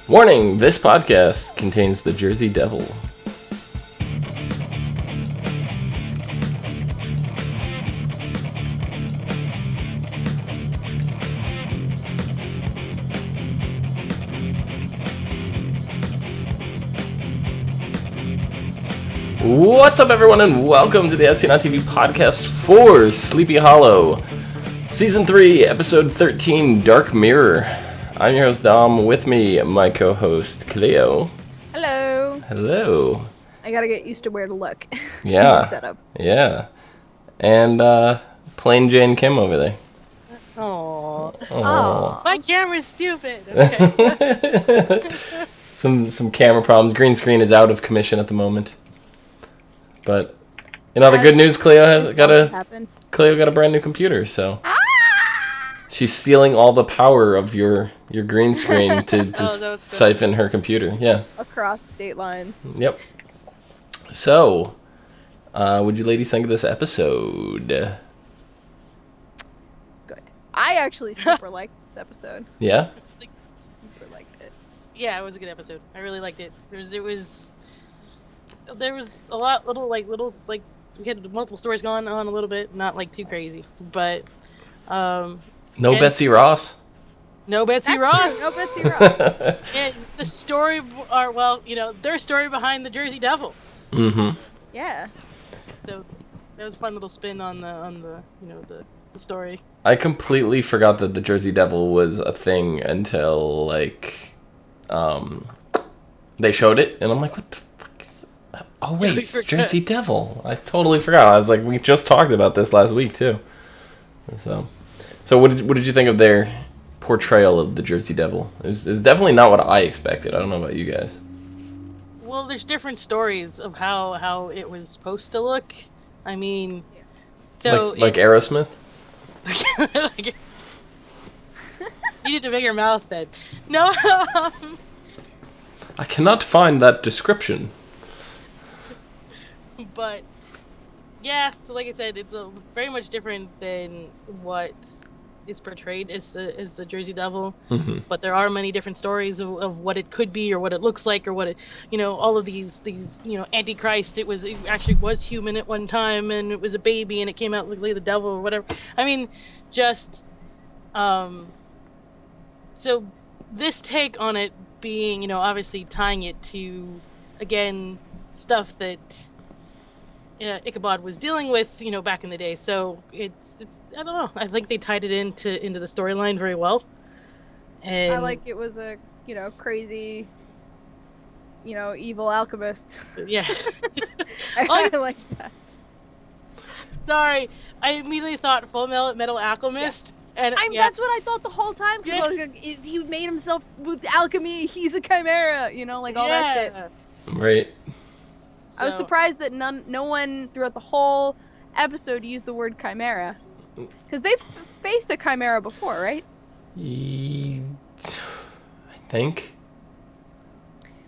Warning, this podcast contains the Jersey Devil. What's up, everyone, and welcome to the ASOTV podcast for Sleepy Hollow, Season 3, Episode 13, Dark Mirror. I'm your host, Dom. With me, my co-host, Clio. Hello. Hello. I gotta get used to where to look. Yeah. Setup. Yeah. And, plain Jane Kim over there. Aww. My camera's stupid. Okay. Some camera problems. Green screen is out of commission at the moment. But in other good news, Clio got a brand new computer, so she's stealing all the power of your green screen to siphon her computer. Yeah. Across state lines. Yep. So, would you ladies think of this episode? Good. I actually super liked this episode. Yeah? Super liked it. Yeah, it was a good episode. I really liked it. There was a lot little we had multiple stories going on a little bit, not like too crazy, but no Betsy Ross. No Betsy That's Ross. true. No Betsy Ross. And the story their story behind the Jersey Devil. Mm-hmm. Yeah. So that was a fun little spin on the story. I completely forgot that the Jersey Devil was a thing until they showed it, and I'm like, what the fuck is that? Oh wait, Jersey Devil. I totally forgot. I was like, we just talked about this last week too. So what did you think of their portrayal of the Jersey Devil? It's definitely not what I expected. I don't know about you guys. Well, there's different stories of how it was supposed to look. I mean, so like Aerosmith. You need a bigger mouth then. No. I cannot find that description. But yeah, so like I said, it's very much different than what is portrayed as the Jersey Devil. Mm-hmm. But there are many different stories of what it could be or what it looks like or what it, all of these Antichrist. It actually was human at one time and it was a baby and it came out like the devil or whatever. I mean, just so this take on it being, obviously tying it to, again, stuff that Ichabod was dealing with, back in the day. So it's I don't know. I think they tied it into the storyline very well. And I like it was a, crazy, evil alchemist. Yeah. I like that. Sorry, I immediately thought Full Metal Alchemist. Yeah. And that's what I thought the whole time, because he made himself with alchemy, he's a chimera, all that shit. Right. I was surprised that no one throughout the whole episode used the word chimera. Because they've faced a chimera before, right? I think.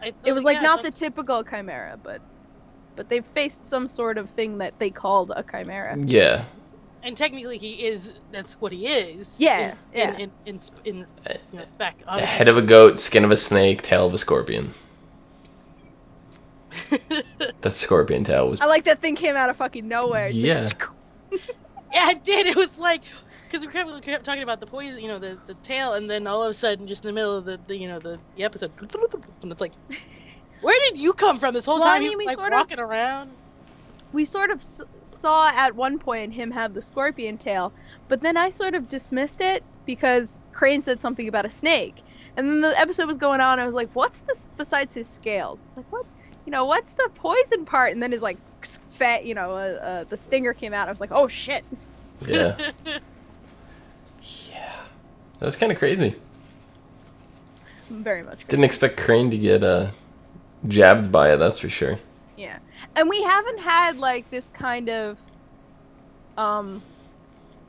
It was not the typical chimera, but they've faced some sort of thing that they called a chimera. Yeah. And technically that's what he is. Yeah. In spec. The head of a goat, skin of a snake, tail of a scorpion. That scorpion tail was... I like that thing came out of fucking nowhere. It's yeah. Yeah, it did. It was like... Because we kept talking about the poison, the tail, and then all of a sudden, just in the middle of the episode, and it's like, where did you come from this whole time? He was walking around. We sort of saw at one point him have the scorpion tail, but then I sort of dismissed it because Crane said something about a snake. And then the episode was going on, and I was like, what's this besides his scales? It's like, what? What's the poison part? And then his, fat, the stinger came out. I was like, oh, shit. Yeah. Yeah. That was kind of crazy. Very much crazy. Didn't expect Crane to get jabbed by it, that's for sure. Yeah. And we haven't had, this kind of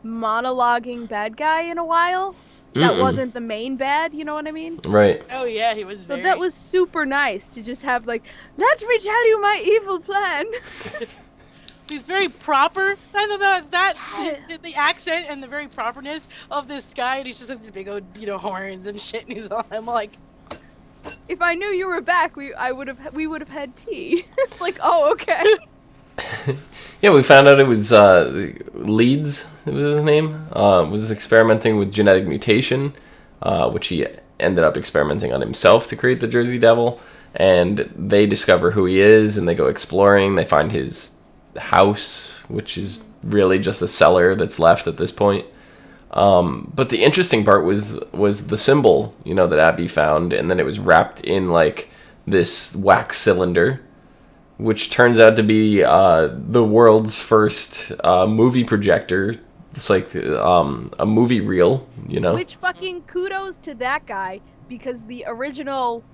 monologuing bad guy in a while. That wasn't the main bad, you know what I mean? Right. Oh, yeah, he was very... So that was super nice to just have, let me tell you my evil plan. He's very proper. I don't know, the accent and the very properness of this guy, and he's just like these big old, horns and shit, and I'm like, if I knew you were back, we would have had tea. It's like, oh, okay. Yeah, we found out it was Leeds. It was his name. Was experimenting with genetic mutation, which he ended up experimenting on himself to create the Jersey Devil. And they discover who he is, and they go exploring. They find his house, which is really just a cellar that's left at this point. But the interesting part was the symbol, that Abby found, and then it was wrapped in like this wax cylinder, which turns out to be the world's first movie projector. It's like a movie reel, Which fucking kudos to that guy, because the original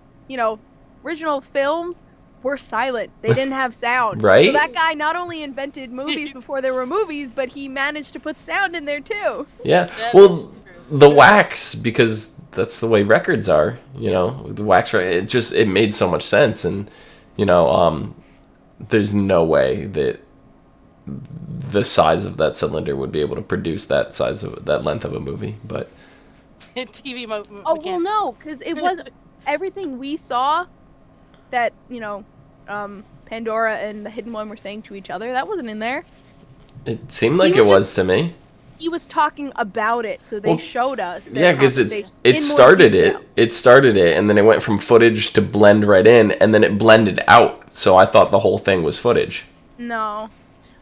films were silent. They didn't have sound. Right? So that guy not only invented movies before there were movies, but he managed to put sound in there too. Yeah. Well, the wax, because that's the way records are, the wax, it made so much sense. And, there's no way that the size of that cylinder would be able to produce that length of a movie, but TV well, no, because it was everything we saw that Pandora and the Hidden One were saying to each other. That wasn't in there. It seemed like it was to me. He was talking about it, so they showed us. Yeah, because it started it, and then it went from footage to blend right in, and then it blended out. So I thought the whole thing was footage. No,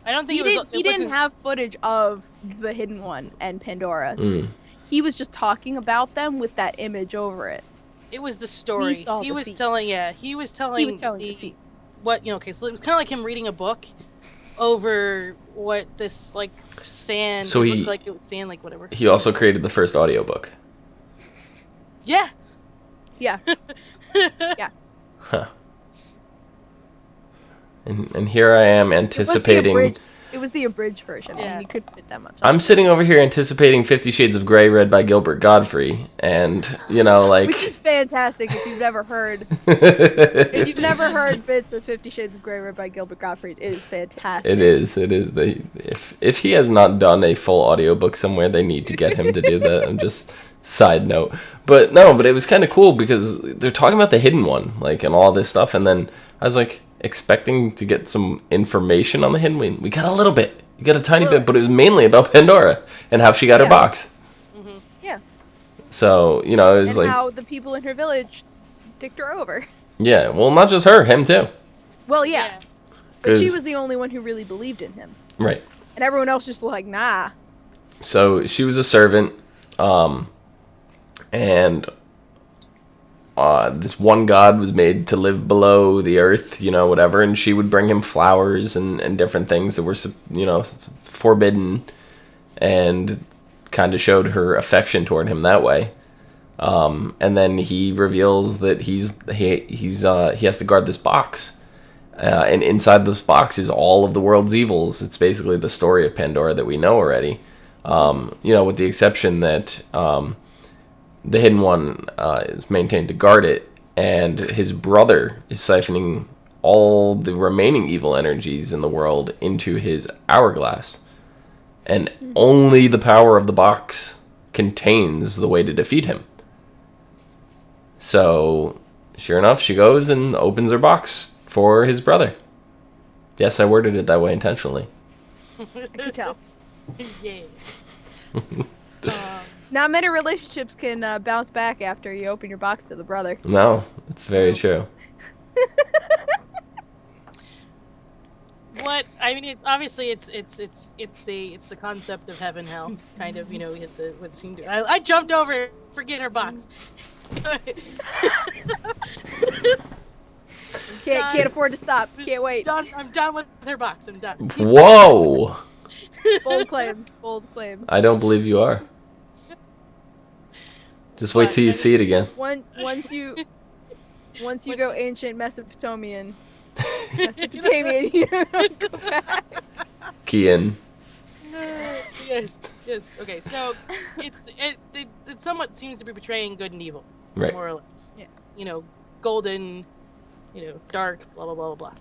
I don't think he didn't have footage of the Hidden One and Pandora. He was just talking about them with that image over it. It was the story. He was telling the scene. Okay, so it was kind of like him reading a book over what this like sand. So it looked like it was sand, like whatever. He also created the first audiobook. Yeah. Yeah. Yeah. Huh. And here I am anticipating. It was the abridged version. I mean, you couldn't fit that much. I'm sitting over here anticipating 50 Shades of Grey read by Gilbert Godfrey, and which is fantastic if you've never heard. If you've never heard bits of 50 Shades of Grey read by Gilbert Godfrey, it is fantastic. It is. If he has not done a full audiobook somewhere, they need to get him to do that. I'm just side note, but it was kind of cool because they're talking about the Hidden One, like, and all this stuff, and then I was like, expecting to get some information on the Hidden One. We got a little bit. You got a tiny bit, but it was mainly about Pandora and how she got her box. Mm-hmm. Yeah. So, it was and how the people in her village dicked her over. Yeah, well, not just her, him too. Well, yeah. But she was the only one who really believed in him. Right. And everyone else just like, nah. So, she was a servant, and this one god was made to live below the earth, whatever, and she would bring him flowers and different things that were, forbidden, and kind of showed her affection toward him that way. And then he reveals that he has to guard this box, and inside this box is all of the world's evils. It's basically the story of Pandora that we know already, with the exception that the Hidden One is maintained to guard it, and his brother is siphoning all the remaining evil energies in the world into his hourglass. And only the power of the box contains the way to defeat him. So, sure enough, she goes and opens her box for his brother. Yes, I worded it that way intentionally. I could tell. Yeah. Not many relationships can bounce back after you open your box to the brother. No, it's very true. What I mean, it's obviously it's the concept of heaven, hell, kind of. What seemed to. I jumped over. Forget her box. Can't afford to stop. Can't wait. I'm done with her box. I'm done. Whoa! Bold claims. Bold claims. I don't believe you are. Just wait till you see it again. Once you go ancient Mesopotamian, you don't go back. Kian. Yes. Okay. So it somewhat seems to be portraying good and evil, right? More or less. Yeah. Golden, dark, blah blah blah blah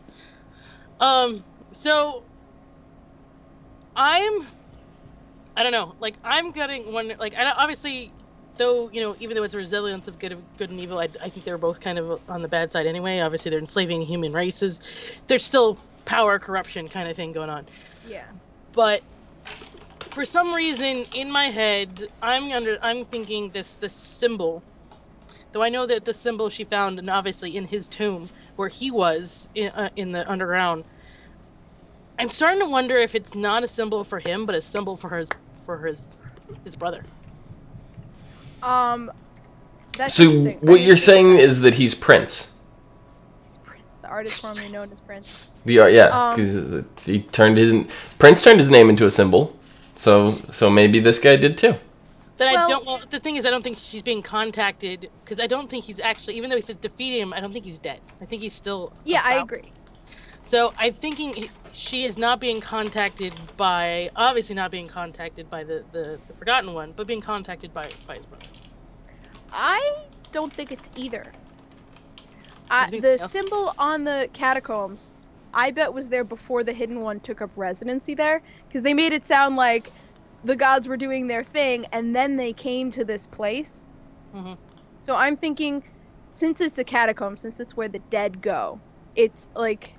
blah. So I don't know. Like, I'm getting one. Like, obviously, though, even though it's a resilience of good and evil, I think they're both kind of on the bad side anyway. Obviously, they're enslaving human races. There's still power corruption kind of thing going on. Yeah. But for some reason, in my head, I'm thinking this symbol. Though I know that the symbol she found, and obviously in his tomb, where he was in the underground, I'm starting to wonder if it's not a symbol for him, but a symbol for his brother. That's So interesting. what you're saying is that he's Prince. He's Prince, the artist formerly known as Prince. Because Prince turned his name into a symbol, so maybe this guy did too. The thing is, I don't think she's being contacted, because I don't think he's actually, even though he says defeat him, I don't think he's dead. I think he's still. Yeah, I agree. So I'm thinking she is not being contacted by, obviously not being contacted by the Forgotten One, but being contacted by his brother. I don't think it's either. think The so? symbol on the catacombs, I bet was there before the Hidden One took up residency there, because they made it sound like the gods were doing their thing, and then they came to this place. Mm-hmm. So I'm thinking, since it's a catacomb, since it's where the dead go, it's like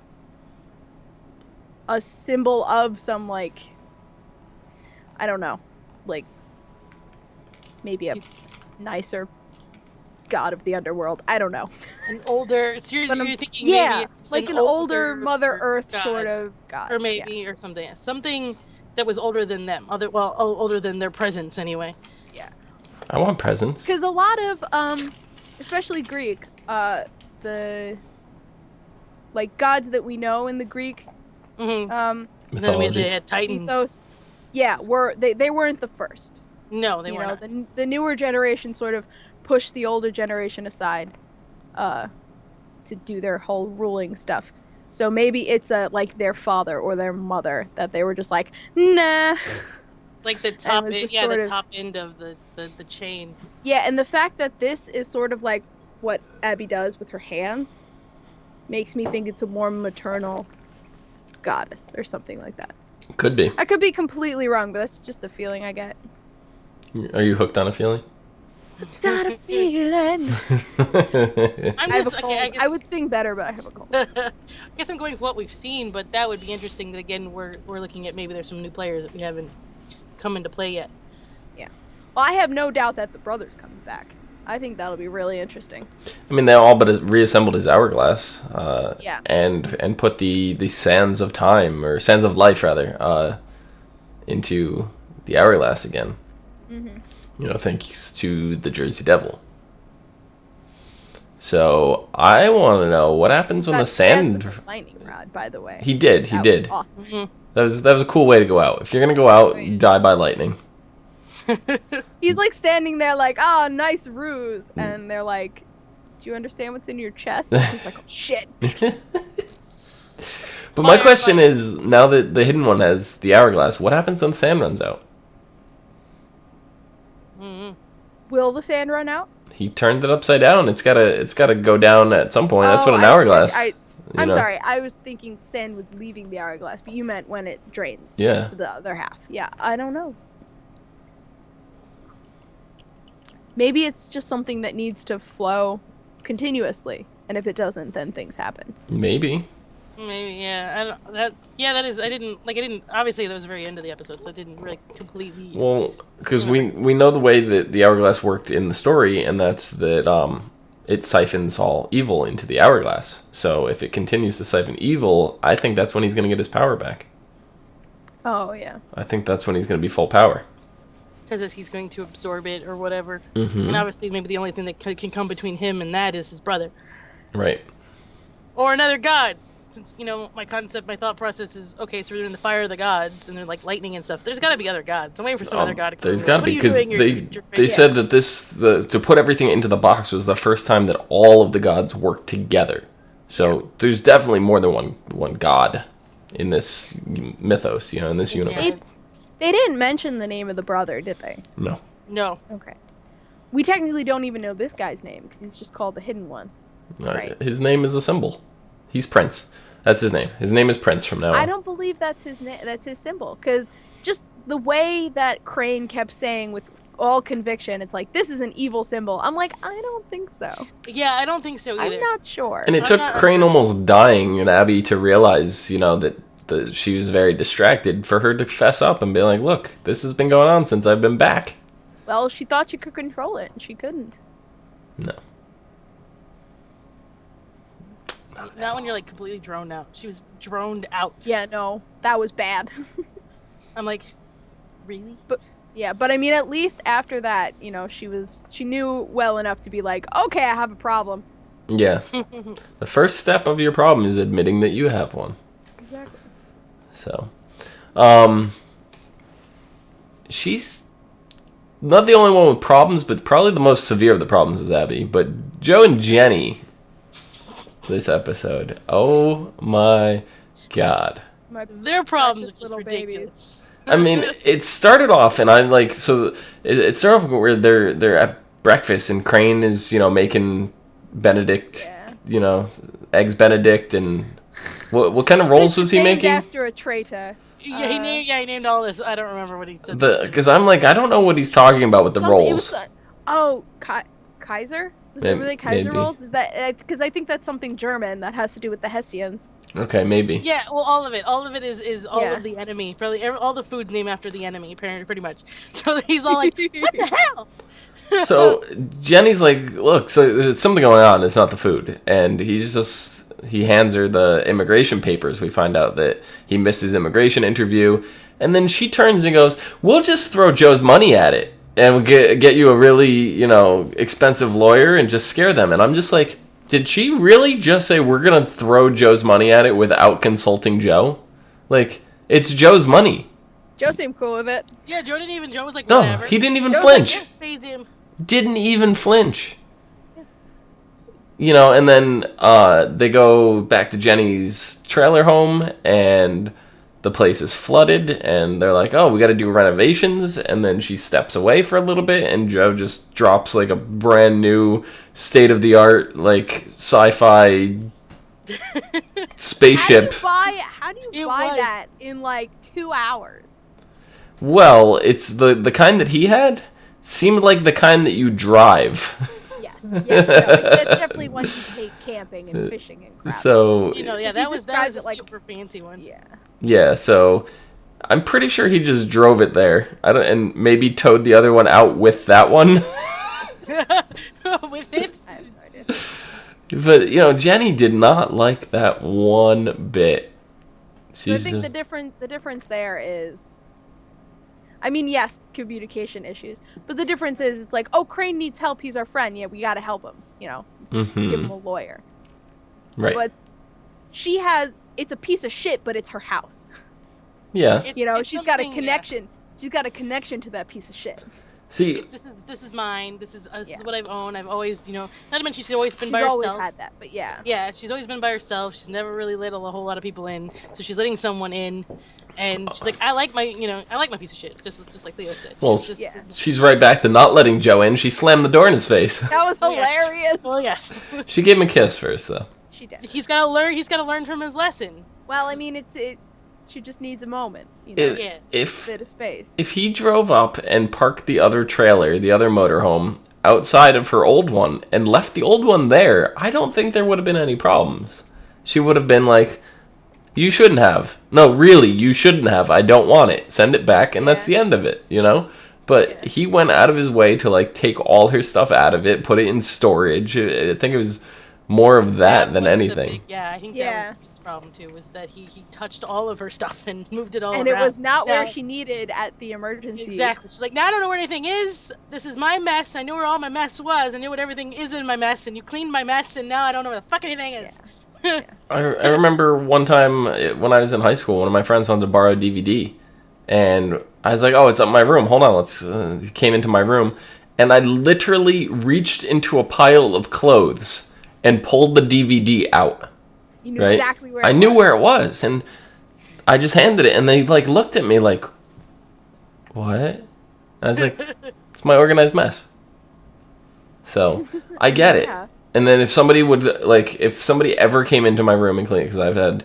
a symbol of some, like, I don't know, like maybe a nicer god of the underworld. I don't know. An older, so you're thinking yeah, maybe it's like an older Mother Earth god, sort of god, or maybe or something that was older than them, older than their presence anyway. Yeah, I want presents. because a lot of especially Greek, the like gods that we know in the Greek Mm-hmm. And then Mythology. they had Titans. mythos, yeah, they weren't the first. No, they You weren't. know, the newer generation sort of pushed the older generation aside to do their whole ruling stuff. So maybe it's like their father or their mother that they were just like, nah. Like the top, was just the top end of the chain. Yeah, and the fact that this is sort of like what Abby does with her hands makes me think it's a more maternal goddess or something like that. Could be. I could be completely wrong, but that's just the feeling I get. Are you hooked on a feeling? Got a feeling. I'm I have a just, cold. okay, I would sing better, but I have a cold. I guess I'm going with what we've seen, but that would be interesting. That again, we're looking at maybe there's some new players that we haven't come into play yet. Yeah. Well, I have no doubt that the brother's coming back. I think that'll be really interesting. I mean, they all but reassembled his hourglass. Yeah. And put the sands of time, or sands of life rather, into the hourglass again. Mm-hmm. You know, thanks to the Jersey Devil. So I want to know what happens when the sand. Lightning rod, by the way. He did. That Was awesome. Mm-hmm. That was a cool way to go out. If you're gonna go out, you die by lightning. He's like standing there, like, "Ah, nice ruse," and they're like, "Do you understand what's in your chest?" And he's like, "Oh shit." But my question is, now that the Hidden One has the hourglass, what happens when the sand runs out? Mm-hmm. Will the sand run out? He turned it upside down. It's gotta go down at some point. That's what an I see. hourglass. I'm sorry. I was thinking sand was leaving the hourglass, but you meant when it drains Yeah. to the other half. Yeah, I don't know. Maybe it's just something that needs to flow continuously, and if it doesn't, then things happen. Maybe. Maybe, yeah. That is. I didn't. Obviously, that was the very end of the episode, so I didn't really completely. Well, because we know the way that the hourglass worked in the story, and that's that it siphons all evil into the hourglass. So if it continues to siphon evil, I think that's when he's going to get his power back. Oh, yeah. I think that's when he's going to be full power. Because he's going to absorb it or whatever. Mm-hmm. And obviously, maybe the only thing that can come between him and that is his brother. Right. Or another god. Since, my thought process is, okay, so they're in the fire of the gods, and they're like lightning and stuff. There's got to be other gods. I'm waiting for some other god to come. There's got to be, because they Yeah. said that to put everything into the box was the first time that all of the gods worked together. So there's definitely more than one god in this mythos, in this universe. They didn't mention the name of the brother, did they? No. No. Okay. We technically don't even know this guy's name, because he's just called the Hidden One. Right. His name is a symbol. He's Prince. That's his name. His name is Prince from now on. I don't believe that's his symbol, because just the way that Crane kept saying with all conviction. It's like, this is an evil symbol. I'm like, I don't think so. Yeah, I don't think so either. I'm not sure. And it took Crane almost dying and Abby to realize, that she was very distracted for her to fess up and be like, look, this has been going on since I've been back. Well, she thought she could control it, and she couldn't. No. Not when you're like completely droned out. She was droned out. Yeah, no, that was bad. I'm like, really? But I mean, at least after that, she knew well enough to be like, okay, I have a problem. Yeah. The first step of your problem is admitting that you have one. Exactly. So, she's not the only one with problems, but probably the most severe of the problems is Abby. But Joe and Jenny, this episode, oh my god. Their problems are just little ridiculous. babies. I mean, it started off, and I'm like, so it started off where they're at breakfast, and Crane is, making Benedict, eggs Benedict, and what kind of rolls was he making? After a traitor. Yeah, he named all this. I don't remember what he said. Because I'm like, I don't know what he's talking about with the rolls. Kaiser? Was it really Kaiser rolls? Is that because I think that's something German that has to do with the Hessians. Okay, maybe. Yeah, well, all of it is all of the enemy. Probably all the food's named after the enemy, apparently, pretty much. So he's all like, what the hell? So Jenny's like, look, so there's something going on. It's not the food. And he hands her the immigration papers. We find out that he missed his immigration interview. And then she turns and goes, we'll just throw Joe's money at it. And we'll get you a really, expensive lawyer and just scare them. And I'm just like, did she really just say we're going to throw Joe's money at it without consulting Joe? Like, it's Joe's money. Joe seemed cool with it. Yeah, Joe was like, whatever. No, he didn't even Joe's flinch. Like, yeah, praise him. Didn't even flinch. And then they go back to Jenny's trailer home, and the place is flooded, and they're like, oh, we got to do renovations, and then she steps away for a little bit, and Joe just drops, like, a brand new, state-of-the-art, like, sci-fi spaceship. How do you buy that in, like, 2 hours? Well, it's the kind that he had seemed like the kind that you drive. Yes, no, it's definitely one you take camping and fishing and crap. So that was a super fancy one. Yeah, so I'm pretty sure he just drove it there. And maybe towed the other one out with that one. With it? I have no idea. But Jenny did not like that one bit. So I think the difference there is, I mean, yes, communication issues, but the difference is, it's like, oh, Crane needs help, he's our friend, yeah, we gotta help him, give him a lawyer. Right. But it's a piece of shit, but it's her house. Yeah. She's got a connection. Yeah. She's got a connection to that piece of shit. See, this is mine. This is what I've owned. I've always, not to mention she's always been by herself. She's always had that, but yeah. Yeah, she's always been by herself. She's never really let a whole lot of people in. So she's letting someone in, and she's like, I like my piece of shit, just like Leo said. Well, she's right back to not letting Joe in. She slammed the door in his face. That was hilarious. Oh yeah. She gave him a kiss first, though. She did. He's gotta learn from his lesson. Well, I mean, she just needs a moment, a bit of space. If he drove up and parked the other trailer, the other motorhome, outside of her old one and left the old one there, I don't think there would have been any problems. She would have been like, you shouldn't have. No, really, you shouldn't have. I don't want it. Send it back, and that's the end of it, But he went out of his way to, like, take all her stuff out of it, put it in storage. I think it was more of that than anything. I think that was his problem too, was that he touched all of her stuff and moved it all around. And it was not where she needed at the emergency. Exactly. She's like, now I don't know where anything is. This is my mess. I knew where all my mess was. I knew what everything is in my mess, and you cleaned my mess, and now I don't know where the fuck anything is. Yeah. I remember one time when I was in high school, one of my friends wanted to borrow a DVD, and I was like, oh, it's up in my room. Hold on, he came into my room, and I literally reached into a pile of clothes and pulled the DVD out. You knew exactly where it was. I knew where it was, and I just handed it, and they looked at me like, what? I was like, it's my organized mess. So I get it. And then if somebody ever came into my room and cleaned, because I've had,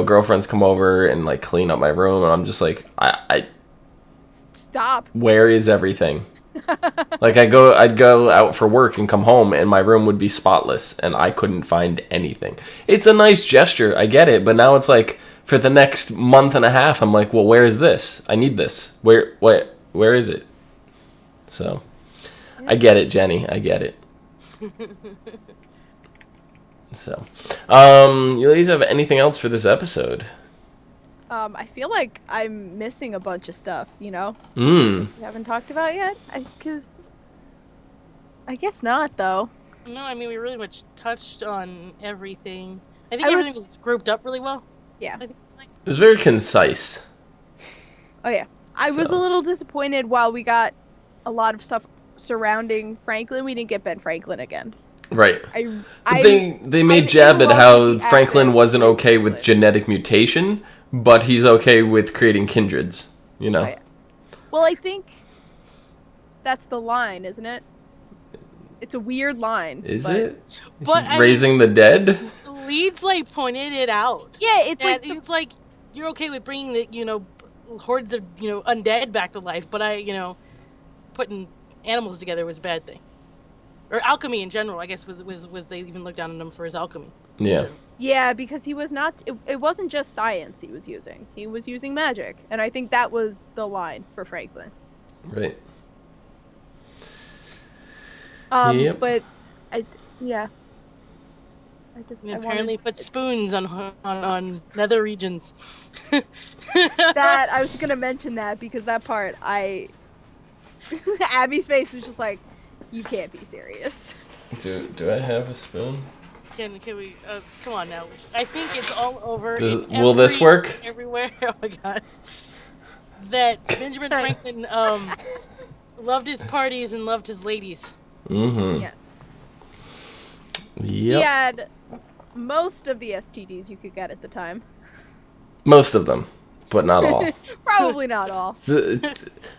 girlfriends come over and clean up my room, and I'm just like, I stop. Where is everything? Like I'd go out for work and come home and my room would be spotless and I couldn't find anything. It's a nice gesture, I get it, but now it's like for the next month and a half I'm like, well, where is this? I need this. Where is it? So I get it, Jenny. I get it. So, you ladies have anything else for this episode? I feel like I'm missing a bunch of stuff, you know? We haven't talked about yet? Because I guess not, though. No, I mean, we really much touched on everything. I think everything was grouped up really well. Yeah. I think it's like... It was very concise. Oh, yeah. I was a little disappointed while we got a lot of stuff surrounding Franklin. We didn't get Ben Franklin again. Right. They made jab at how Franklin wasn't okay with genetic mutation, but he's okay with creating kindreds, you know? Oh, yeah. Well, I think that's the line, isn't it? It's a weird line. Is it? But he's raising the dead? Leeds, like, pointed it out. Yeah, it's like... It's like, you're okay with bringing the, you know, hordes of, you know, undead back to life, but putting animals together was a bad thing. Or alchemy in general, I guess, was they even looked down on him for his alchemy. Yeah. Yeah, because he was not... It wasn't just science he was using. He was using magic. And I think that was the line for Franklin. Right. Yep. But, yeah. Apparently put spoons on nether regions. That, I was going to mention that because that part, Abby's face was just like, you can't be serious. Do I have a spoon? Can we? Come on now. I think it's all over. Will this work? Everywhere. Oh my god. That Benjamin Franklin loved his parties and loved his ladies. Mm-hmm. Yes. Yep. He had most of the STDs you could get at the time. Most of them, but not all. Probably not all.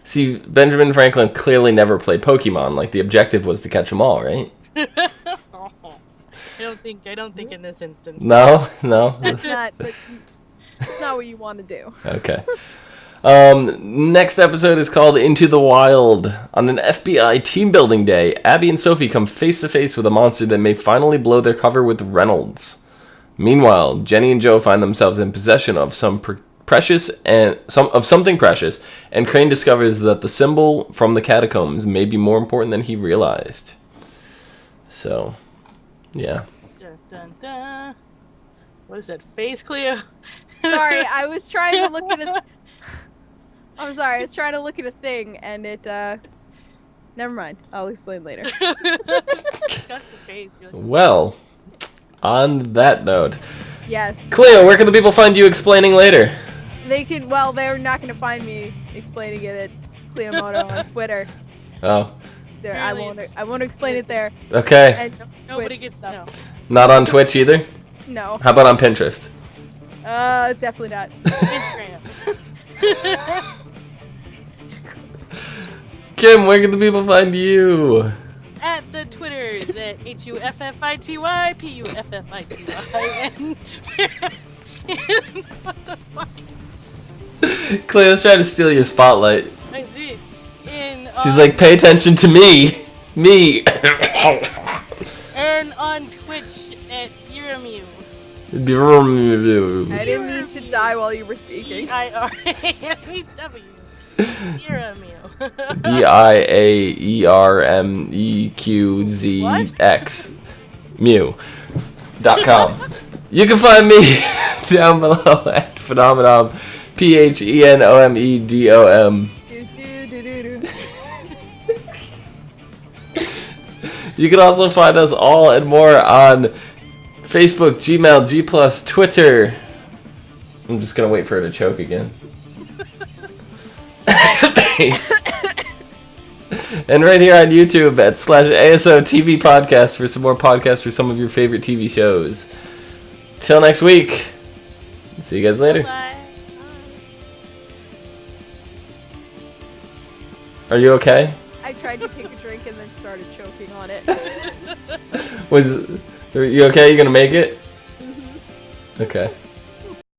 See, Benjamin Franklin clearly never played Pokemon. Like, the objective was to catch them all, right? I don't think in this instance. No? That's not what you want to do. Okay. Next episode is called Into the Wild. On an FBI team building day, Abby and Sophie come face to face with a monster that may finally blow their cover with Reynolds. Meanwhile, Jenny and Joe find themselves in possession of something precious, and Crane discovers that the symbol from the catacombs may be more important than he realized. So, yeah. Dun, dun, dun. What is that face, Clio? Sorry, I was trying to look at a... I'm sorry, I was trying to look at a thing, and it, never mind. I'll explain later. Just the face. Well, on that note... Yes. Clio, where can the people find you explaining later? They're not going to find me explaining it at Cliomoto on Twitter. Oh. There, I won't explain it there. Okay. And Nobody gets to know. Not on Twitch either? No. How about on Pinterest? Definitely not. Instagram. Kim, where can the people find you? At the Twitters at HUFFITY, PUFFITY, and what the fuck? Cleo's trying to steal your spotlight. I see. She's like, pay attention to me. Me. And on Twitch at Uramew. I didn't mean to die while you were speaking. BIRAMEW. Uramew. BIAERMEQZX Mew.com. You can find me down below at Phenomenon, PHENOMEDOM. You can also find us all and more on Facebook, Gmail, G+, Twitter. I'm just gonna wait for her to choke again. And right here on YouTube at /ASOTV podcast for some more podcasts for some of your favorite TV shows. Till next week. See you guys later. Bye. Are you okay? I tried to take a drink and then started choking on it. Are you okay? You gonna make it? Mm-hmm. Okay.